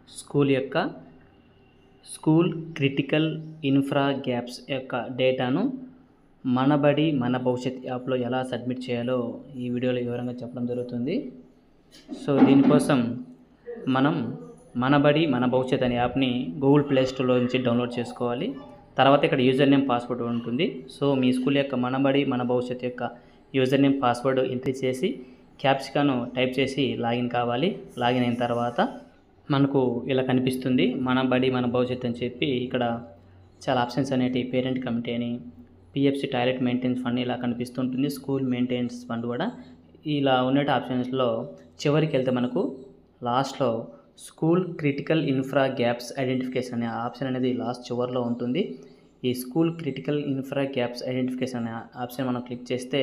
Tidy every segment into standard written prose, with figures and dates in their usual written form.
School యొక్క school critical infra gaps యొక్క డేటాను మన బడి మన భవిష్యత్ యాప్లో ఎలా సబ్మిట్ చేయాలో ఈ వీడియోలో వివరంగా చెప్పడం జరుగుతుంది. సో దీనికోసం మనం మన బడి మన భవిష్యత్ అనే యాప్ని గూగుల్ ప్లే స్టోర్లో నుంచి డౌన్లోడ్ చేసుకోవాలి. తర్వాత ఇక్కడ యూజర్ నేమ్ పాస్వర్డ్ ఉంటుంది. సో మీ స్కూల్ యొక్క మన బడి మన భవిష్యత్ యొక్క యూజర్ నేమ్ పాస్వర్డ్ ఎంట్రీ చేసి క్యాప్సికాను టైప్ చేసి లాగిన్ కావాలి. లాగిన్ అయిన తర్వాత మనకు ఇలా కనిపిస్తుంది మన బడి మన భవిష్యత్ అని చెప్పి. ఇక్కడ చాలా ఆప్షన్స్ అనేవి పేరెంట్ కమిటీ అని, పిఎఫ్సి టాయిలెట్ మెయింటెనెన్స్ ఫండ్ ఇలా కనిపిస్తుంటుంది. స్కూల్ మెయింటెనెన్స్ ఫండ్ కూడా ఇలా ఉన్న ఆప్షన్స్లో చివరికి వెళ్తే మనకు లాస్ట్లో school critical infra gaps identification అనే ఆప్షన్ అనేది లాస్ట్ చివరిలో ఉంటుంది. ఈ school critical infra gaps identification అనే ఆప్షన్ మనం క్లిక్ చేస్తే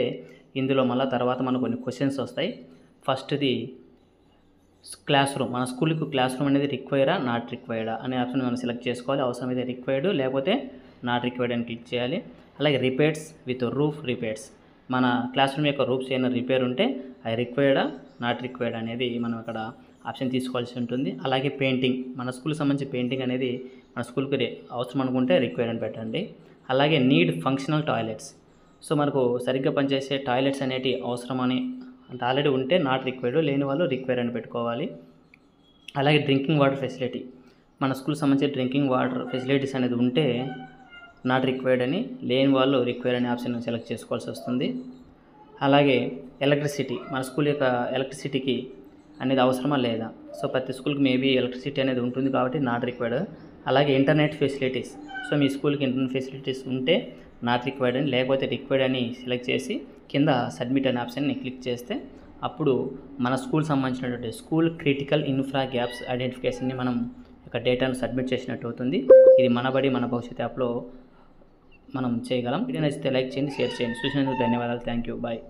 ఇందులో మళ్ళీ తర్వాత మనకు కొన్ని క్వశ్చన్స్ వస్తాయి. ఫస్ట్ది క్లాస్ రూమ్, మన స్కూల్కి క్లాస్ రూమ్ అనేది రిక్వైరా నాట్ రిక్వైర్డా అనే ఆప్షన్ మనం సెలెక్ట్ చేసుకోవాలి. అవసరమైతే రిక్వైర్డ్ లేకపోతే నాట్ రిక్వైర్డ్ అని క్లిక్ చేయాలి. అలాగే రిపేర్స్ విత్ రూఫ్ రిపేర్స్, మన క్లాస్ రూమ్ యొక్క రూఫ్స్ ఏమైనా రిపేర్ ఉంటే అది రిక్వైర్డా నాట్ రిక్వైర్డ్ అనేది మనం ఇక్కడ ఆప్షన్ తీసుకోవాల్సి ఉంటుంది. అలాగే పెయింటింగ్, మన స్కూల్కి సంబంధించి పెయింటింగ్ అనేది మన స్కూల్కి అవసరం అనుకుంటే రిక్వైర్డ్ అని పెట్టండి. అలాగే నీడ్ ఫంక్షనల్ టాయిలెట్స్, సో మనకు సరిగ్గా పనిచేసే టాయిలెట్స్ అనేటివి అవసరమని అంటే ఆల్రెడీ ఉంటే నాట్ రిక్వైర్డ్, లేని వాళ్ళు రిక్వైర్డ్ అని పెట్టుకోవాలి. అలాగే డ్రింకింగ్ వాటర్ ఫెసిలిటీ, మన స్కూల్కి సంబంధించి డ్రింకింగ్ వాటర్ ఫెసిలిటీస్ అనేది ఉంటే నాట్ రిక్వైర్డ్ అని, లేని వాళ్ళు రిక్వైర్డ్ అనే ఆప్షన్ సెలెక్ట్ చేసుకోవాల్సి వస్తుంది. అలాగే ఎలక్ట్రిసిటీ, మన స్కూల్ యొక్క ఎలక్ట్రిసిటీకి అనేది అవసరమా లేదా, సో ప్రతి స్కూల్కి మేబీ ఎలక్ట్రిసిటీ అనేది ఉంటుంది కాబట్టి నాట్ రిక్వైర్డ్. అలాగే ఇంటర్నెట్ ఫెసిలిటీస్, సో మీ స్కూల్కి ఇంటర్నెట్ ఫెసిలిటీస్ ఉంటే నాట్ రిక్వైర్డ్ అని, లేకపోతే రిక్వైర్డ్ అని సెలెక్ట్ చేసి కింద సబ్మిట్ అనే ఆప్షన్ని క్లిక్ చేస్తే అప్పుడు మన స్కూల్ సంబంధించినటువంటి స్కూల్ క్రిటికల్ ఇన్ఫ్రా గ్యాప్స్ ఐడెంటిఫికేషన్ని మనం ఒక డేటాను సబ్మిట్ చేసినట్టు అవుతుంది. ఇది మన బడి మన భవిష్యత్ యాప్లో మనం చేయగలం. వీడియో నచ్చితే లైక్ చేయండి, షేర్ చేయండి. చూసినందుకు ధన్యవాదాలు. Thank you. బాయ్.